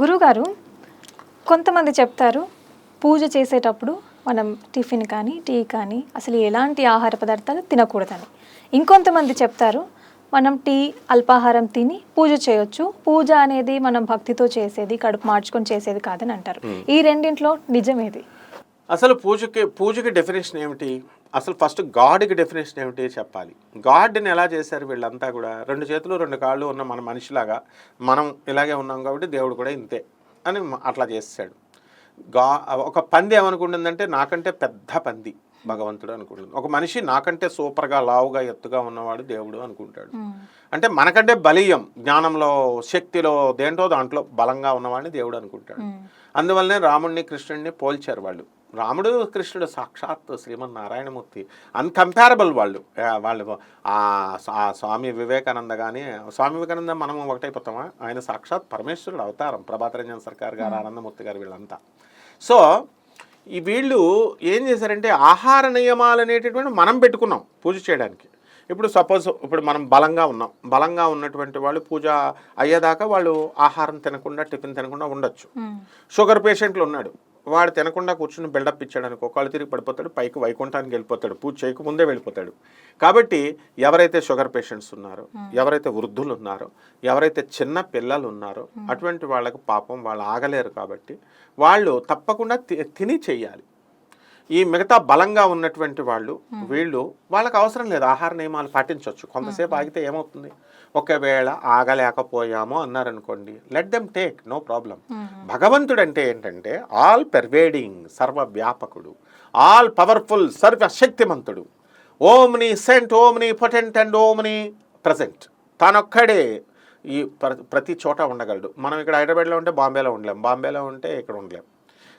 గురువుగారు, కొంతమంది చెప్తారు పూజ చేసేటప్పుడు మనం టిఫిన్ కానీ టీ కానీ అసలు ఎలాంటి ఆహార పదార్థాలు తినకూడదని. ఇంకొంతమంది చెప్తారు మనం టీ అల్పాహారం తిని పూజ చేయొచ్చు, పూజ అనేది మనం భక్తితో చేసేది, కడుపు మార్చుకొని చేసేది కాదని అంటారు. ఈ రెండింట్లో నిజమేది? అసలు పూజకి డెఫినేషన్ ఏమిటి? అసలు ఫస్ట్ గాడ్కి డెఫినేషన్ ఏమిటి చెప్పాలి. గాడ్ని ఎలా చేశారు వీళ్ళంతా కూడా? 2 చేతులు 2 కాళ్ళు ఉన్న మన మనిషిలాగా మనం ఇలాగే ఉన్నాం కాబట్టి దేవుడు కూడా ఇంతే అని అట్లా చేశాడు. ఒక పంది ఏమనుకుంటుందంటే నాకంటే పెద్ద పంది భగవంతుడు అనుకుంటుంది. ఒక మనిషి నాకంటే సూపర్గా లావుగా ఎత్తుగా ఉన్నవాడు దేవుడు అనుకుంటాడు. అంటే మనకంటే బలీయం, జ్ఞానంలో శక్తిలో దేంటో దాంట్లో బలంగా ఉన్నవాడిని దేవుడు అనుకుంటాడు. అందువల్లనే రాముడిని కృష్ణుడిని పోల్చారు వాళ్ళు. రాముడు కృష్ణుడు సాక్షాత్ శ్రీమన్నారాయణమూర్తి, అన్కంపారబుల్ వాళ్ళు. స్వామి వివేకానంద కానీ, స్వామి వివేకానంద మనం ఒకటైపోతామా? ఆయన సాక్షాత్ పరమేశ్వరుడు అవతారం. ప్రభాత్ రంజన్ సర్కార్ గారు, ఆనందమూర్తి గారు, వీళ్ళంతా. సో ఈ వీళ్ళు ఏం చేశారంటే ఆహార నియమాలు అనేటటువంటి మనం పెట్టుకున్నాం పూజ చేయడానికి. ఇప్పుడు సపోజ్ ఇప్పుడు మనం బలంగా ఉన్నటువంటి వాళ్ళు పూజ అయ్యేదాకా వాళ్ళు ఆహారం తినకుండా, టిఫిన్ తినకుండా ఉండొచ్చు. షుగర్ పేషెంట్లు ఉన్నాడు, వాడు తినకుండా కూర్చుని బిల్డప్ ఇచ్చాడు అనుకో, కాళ్ళు తిరిగి పడిపోతాడు, పైకి వైకుంఠానికి వెళ్ళిపోతాడు, పూజ చేయకముందే వెళ్ళిపోతాడు. కాబట్టి ఎవరైతే షుగర్ పేషెంట్స్ ఉన్నారో, ఎవరైతే వృద్ధులు ఉన్నారో, ఎవరైతే చిన్న పిల్లలు ఉన్నారో అటువంటి వాళ్ళకు పాపం వాళ్ళు ఆగలేరు. కాబట్టి వాళ్ళు తప్పకుండా తిని చెయ్యాలి. ఈ మిగతా బలంగా ఉన్నటువంటి వాళ్ళు వాళ్ళకి అవసరం లేదు, ఆహార నియమాలు పాటించవచ్చు. కొంతసేపు ఆగితే ఏమవుతుంది? ఒకవేళ ఆగలేకపోయామో అన్నారనుకోండి, let them take, no problem. భగవంతుడు అంటే ఏంటంటే ఆల్ పెర్వేడింగ్, సర్వవ్యాపకుడు, ఆల్ పవర్ఫుల్, సర్వశక్తిమంతుడు, omniscient, omnipotent and omnipresent. తానొక్కడే ఈ ప్రతి చోట ఉండగలడు. మనం ఇక్కడ హైదరాబాద్లో ఉంటే బాంబేలో ఉండలేం, బాంబేలో ఉంటే ఇక్కడ ఉండలేం.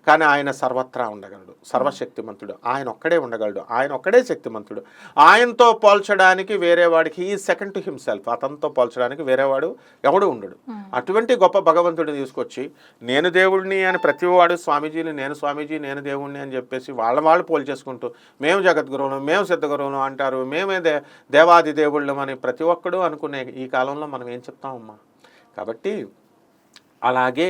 కానీ ఆయన సర్వత్రా ఉండగలడు, సర్వశక్తిమంతుడు. ఆయన ఒక్కడే ఉండగలడు, ఆయన ఒక్కడే శక్తిమంతుడు. ఆయనతో పోల్చడానికి వేరేవాడికి ఈ సెకండ్ టు హిమ్సెల్ఫ్, అతనితో పోల్చడానికి వేరేవాడు ఎవడు ఉండడు. అటువంటి గొప్ప భగవంతుడిని తీసుకొచ్చి నేను దేవుడిని అని ప్రతివాడు స్వామీజీని, నేను స్వామీజీ, నేను దేవుడిని అని చెప్పేసి వాళ్ళు పోల్చేసుకుంటూ మేము జగద్గురువులు, మేము సిద్ధగురువులు అంటారు, మేమే దేవాది దేవుళ్ళం అని ప్రతి ఒక్కడు అనుకునే ఈ కాలంలో మనం ఏం చెప్తామమ్మా? కాబట్టి అలాగే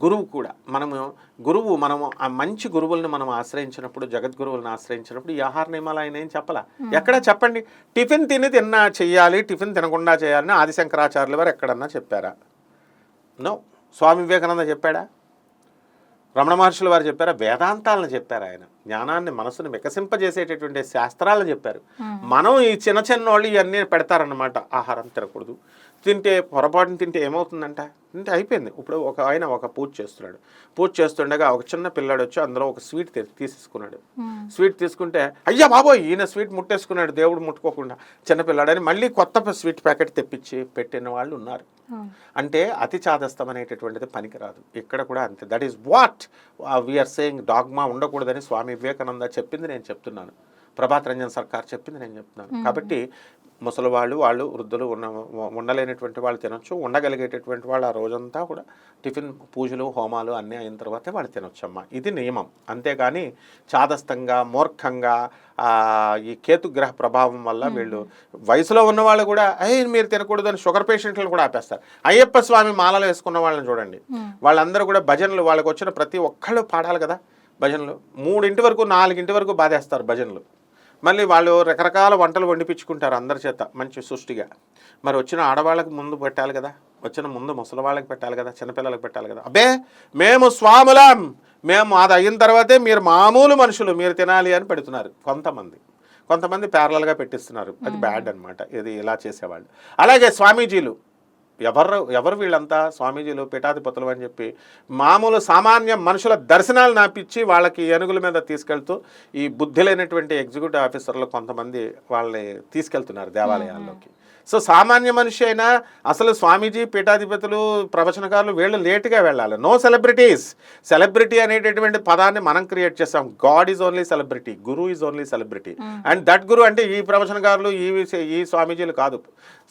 గురువు కూడా, మనము ఆ మంచి గురువులను మనం ఆశ్రయించినప్పుడు, జగద్గురువులను ఆశ్రయించినప్పుడు ఈ ఆహార నియమాలు ఆయన ఏం చెప్పాలా? ఎక్కడ చెప్పండి? టిఫిన్ తిన్నా చెయ్యాలి, టిఫిన్ తినకుండా చేయాలని ఆదిశంకరాచార్యుల వారు ఎక్కడన్నా చెప్పారా? నో. స్వామి వివేకానంద చెప్పాడా? రమణ మహర్షుల వారు చెప్పారా? వేదాంతాలను చెప్పారు. ఆయన జ్ఞానాన్ని, మనసును వికసింపజేసేటటువంటి శాస్త్రాలను చెప్పారు. మనం ఈ చిన్న వాళ్ళు ఇవన్నీ పెడతారన్నమాట. ఆహారం తినకూడదు, తింటే పొరపాటును తింటే ఏమవుతుందంట, తింటే అయిపోయింది. ఇప్పుడు ఆయన ఒక పూజ చేస్తుండగా ఒక చిన్న పిల్లాడు వచ్చి అందులో ఒక స్వీట్ తీసేసుకున్నాడు. స్వీట్ తీసుకుంటే అయ్యా బాబోయ్ ఈయన స్వీట్ ముట్టేసుకున్నాడు, దేవుడు ముట్టుకోకుండా, చిన్నపిల్లాడని మళ్ళీ కొత్త స్వీట్ ప్యాకెట్ తెప్పించి పెట్టిన వాళ్ళు ఉన్నారు. అంటే అతి చాదస్తం అనేటటువంటిది పనికిరాదు. ఇక్కడ కూడా అంతే. That is what we are saying. Dogma ఉండకూడదని స్వామి వివేకానంద చెప్పింది నేను చెప్తున్నాను, ప్రభాత్ రంజన్ సర్కార్ చెప్పింది నేను చెప్తున్నాను. కాబట్టి ముసలి వాళ్ళు వృద్ధులు ఉండలేనటువంటి వాళ్ళు తినొచ్చు, ఉండగలిగేటటువంటి వాళ్ళు ఆ రోజంతా కూడా టిఫిన్, పూజలు, హోమాలు అన్నీ అయిన తర్వాతే వాళ్ళు తినొచ్చమ్మా. ఇది నియమం. అంతేగాని చాదస్తంగా, మూర్ఖంగా ఈ కేతుగ్రహ ప్రభావం వల్ల వీళ్ళు వయసులో ఉన్న వాళ్ళు కూడా మీరు తినకూడదు అని షుగర్ పేషెంట్లను కూడా ఆపేస్తారు. అయ్యప్ప స్వామి మాలలు వేసుకున్న వాళ్ళని చూడండి, వాళ్ళందరూ కూడా భజనలు, వాళ్ళకి వచ్చిన ప్రతి ఒక్కళ్ళు పాడాలి కదా భజనలు. 3 వరకు 4 వరకు బాధేస్తారు భజనలు. మళ్ళీ వాళ్ళు రకరకాల వంటలు వండిపించుకుంటారు అందరి చేత మంచి సృష్టిగా. మరి వచ్చిన ఆడవాళ్ళకి ముందు పెట్టాలి కదా, ముందు ముసలి వాళ్ళకి పెట్టాలి కదా, చిన్నపిల్లలకు పెట్టాలి కదా. అబ్బే మేము స్వాములం, మేము అది అయిన తర్వాతే మీరు మామూలు మనుషులు, మీరు తినాలి అని పెడుతున్నారు కొంతమంది ప్యారలల్గా పెట్టిస్తున్నారు. అది బ్యాడ్ అనమాట, ఇది ఇలా చేసేవాళ్ళు. అలాగే స్వామీజీలు, ఎవరు వీళ్ళంతా? స్వామీజీలు, పీఠాధిపతులు అని చెప్పి మామూలు సామాన్య మనుషుల దర్శనాలు నాపిచ్చి వాళ్ళకి ఏనుగుల మీద తీసుకెళ్తూ ఈ బుద్ధి లేనటువంటి ఎగ్జిక్యూటివ్ ఆఫీసర్లు కొంతమంది వాళ్ళని తీసుకెళ్తున్నారు దేవాలయాల్లోకి. సో సామాన్య మనిషి అయినా అసలు స్వామీజీ, పీఠాధిపతులు, ప్రవచనకారులు వీళ్ళు లేటుగా వెళ్ళాలి. No celebrities. సెలబ్రిటీ అనేటటువంటి పదాన్ని మనం క్రియేట్ చేస్తాం. God is only celebrity, guru is only celebrity. And that guru అంటే ఈ ప్రవచనకారులు, ఈ స్వామీజీలు కాదు.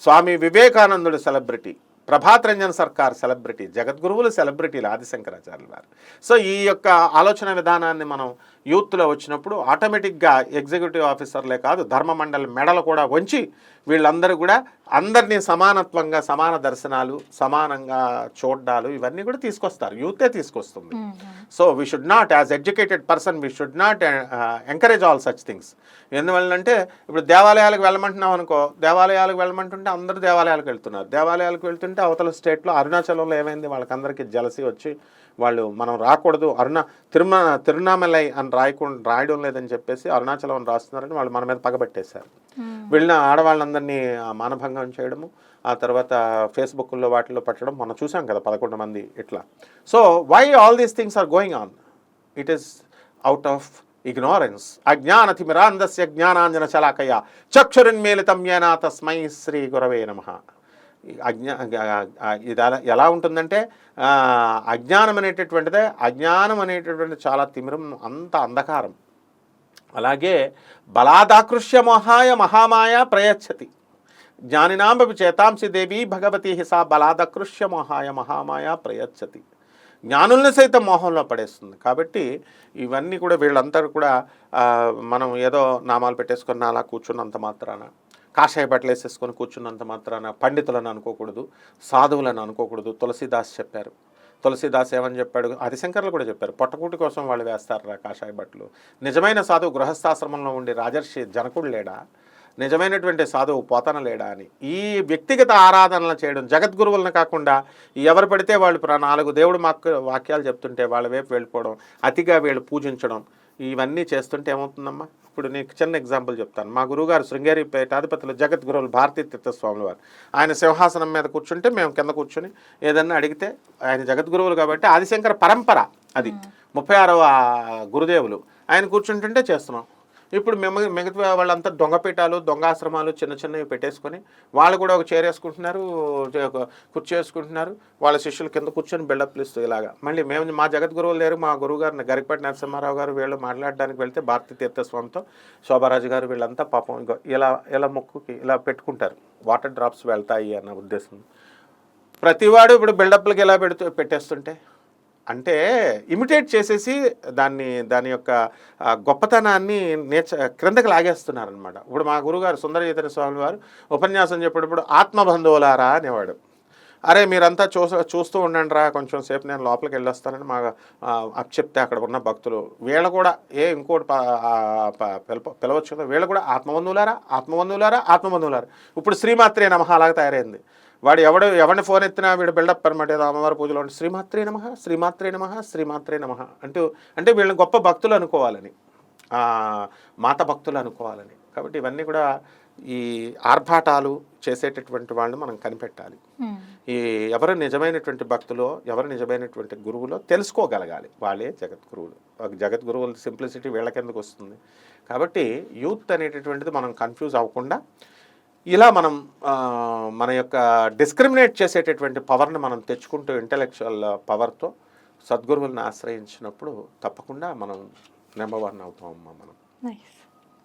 స్వామి వివేకానందుడు సెలబ్రిటీ, ప్రభాత్ రంజన్ సర్కార్ సెలబ్రిటీ, జగద్గురువులు సెలబ్రిటీలు, ఆదిశంకరాచార్యుల వారు. సో ఈ యొక్క ఆలోచన విధానాన్ని మనం యూత్లో వచ్చినప్పుడు ఆటోమేటిక్గా ఎగ్జిక్యూటివ్ ఆఫీసర్లే కాదు, ధర్మమండలి మెడలు కూడా వంచి వీళ్ళందరూ కూడా అందరినీ సమానత్వంగా, సమాన దర్శనాలు, సమానంగా చూడ్డాలు ఇవన్నీ కూడా తీసుకొస్తారు, యూతే తీసుకొస్తుంది. So we should not, as educated person we should not encourage all such things. ఎందువల్లంటే ఇప్పుడు దేవాలయాలకు వెళ్ళమంటున్నాం అనుకో, దేవాలయాలకు వెళ్ళమంటుంటే అందరూ దేవాలయాలకు వెళ్తున్నారు. దేవాలయాలకు వెళ్తుంటే అవతల స్టేట్లో అరుణాచలంలో ఏమైంది, వాళ్ళకందరికీ జలసి వచ్చి వాళ్ళు మనం రాకూడదు, తిరునామలై అని రాయడం లేదని చెప్పేసి అరుణాచలం అని రాస్తున్నారని వాళ్ళు మన మీద పగబట్టేశారు. వెళ్ళిన ఆడవాళ్ళందరినీ మానభంగం చేయడము, ఆ తర్వాత ఫేస్బుక్లో వాటిల్లో పెట్టడం మనం చూసాం కదా, 11 మంది ఇట్లా. So why all these things are going on? It is out of ignorance. అజ్ఞానతిమిరాంధస్య జ్ఞానాంజన శలాకయ చక్షురున్మీలితం యేన తస్మై శ్రీ గురవే నమః. ఇది ఎలా ఉంటుందంటే అజ్ఞానం అనేటటువంటిది చాలా తిమిరం, అంత అంధకారం. అలాగే బలాదాకృష్య మోహాయ మహామాయ ప్రయచ్చతి జ్ఞానినాంబి చేతాంసి దేవి భగవతి సా బలాదాకృష్య మోహాయ మహామాయ ప్రయచ్చతి. జ్ఞానుల్ని సైతం మోహంలో పడేస్తుంది. కాబట్టి ఇవన్నీ కూడా వీళ్ళందరూ కూడా మనం ఏదో నామాలు పెట్టేసుకున్న అలా కూర్చున్నంత మాత్రాన, కాషాయ బట్టలు వేసేసుకొని కూర్చున్నంత మాత్రాన పండితులను అనుకోకూడదు, సాధువులను అనుకోకూడదు. తులసీదాస్ చెప్పారు. తులసీదాస్ ఏమని చెప్పాడు, ఆదిశంకర్లు కూడా చెప్పారు, పొట్టకూటి కోసం వాళ్ళు వేస్తారా కాషాయ బట్టలు. నిజమైన సాధువు గృహస్థాశ్రమంలో ఉండి రాజర్షి జనకుడు లేడా, నిజమైనటువంటి సాధువు పోతన లేడా అని ఈ వ్యక్తిగత ఆరాధనలు చేయడం, జగద్గురువులను కాకుండా ఎవరు పడితే వాళ్ళు 4 దేవుడు వాక్యాలు చెప్తుంటే వాళ్ళ వైపు వెళ్ళిపోవడం, అతిగా వీళ్ళు పూజించడం, ఇవన్నీ చేస్తుంటే ఏమవుతుందమ్మా? ఇప్పుడు నీకు చిన్న ఎగ్జాంపుల్ చెప్తాను. మా గురువుగారు శృంగేరి పీఠాధిపతులు జగద్గురువులు భారతీ తీర్థస్వాములు వారు, ఆయన సింహాసనం మీద కూర్చుంటే మేము కింద కూర్చొని ఏదన్నా అడిగితే, ఆయన జగద్గురువులు కాబట్టి ఆదిశంకర పరంపర అది, 36వ గురుదేవులు, ఆయన కూర్చుంటుంటే చేస్తున్నాం. ఇప్పుడు మిగతా వాళ్ళంతా దొంగపీఠాలు, దొంగాశ్రమాలు చిన్న చిన్నవి పెట్టేసుకొని వాళ్ళు కూడా ఒక చైర్ వేసుకుంటున్నారు, కుర్చీ వేసుకుంటున్నారు, వాళ్ళ శిష్యులు కింద కూర్చొని బిల్డప్లు ఇస్తూ ఇలాగా. మళ్ళీ మేము మా జగద్గురువులు లేరు, మా గురువు గారిని గరికపాటి నరసింహారావు గారు వీళ్ళు మాట్లాడడానికి వెళ్తే భారతీ తీర్థస్వామితో శోభారాజు గారు వీళ్ళంతా పాపం ఇలా మొక్కుకి ఇలా పెట్టుకుంటారు, వాటర్ డ్రాప్స్ వెళ్తాయి అన్న ఉద్దేశం. ప్రతివాడు ఇప్పుడు బిల్డప్లకి ఇలా పెట్టేస్తుంటే అంటే ఇమిటేట్ చేసేసి దాని యొక్క గొప్పతనాన్ని క్రిందకి లాగేస్తున్నారనమాట. ఇప్పుడు మా గురుగారు సుందర చైతన్య స్వామి వారు ఉపన్యాసం చెప్పేటప్పుడు ఆత్మబంధువులారా అనేవాడు. అరే మీరంతా చూస్తూ ఉండండి రా, కొంచెం సేపు నేను లోపలికి వెళ్ళొస్తానని మా చెప్తే అక్కడ ఉన్న భక్తులు వీళ్ళు కూడా ఇంకోటి పిలవచ్చు కదా, వీళ్ళు కూడా ఆత్మబంధువులారా. ఇప్పుడు శ్రీమాత్రే నమః అలాగా తయారైంది. వాడు ఎవరిని ఫోన్ ఎత్తినా వీడు బిల్డప్ అనమాట. ఏదో అమ్మవారి పూజలో ఉంటే శ్రీమాత్రే నమః అంటే వీళ్ళని గొప్ప భక్తులు అనుకోవాలని, మాత భక్తులు అనుకోవాలని. కాబట్టి ఇవన్నీ కూడా ఈ ఆర్భాటాలు చేసేటటువంటి వాళ్ళని మనం కనిపెట్టాలి. ఈ ఎవరు నిజమైనటువంటి భక్తులో, ఎవరు నిజమైనటువంటి గురువులో తెలుసుకోగలగాలి. వాళ్ళే జగద్గురువులు. జగద్గురువుల సింప్లిసిటీ వీళ్ళకెందుకు వస్తుంది? కాబట్టి యూత్ అనేటటువంటిది మనం కన్ఫ్యూజ్ అవ్వకుండా ఇలా మనం మన యొక్క డిస్క్రిమినేట్ చేసేటటువంటి పవర్ని మనం తెచ్చుకుంటూ ఇంటెలెక్చువల్ పవర్తో సద్గురువులను ఆశ్రయించినప్పుడు తప్పకుండా మనం నెంబర్ 1 అవుతామమ్మా మనం.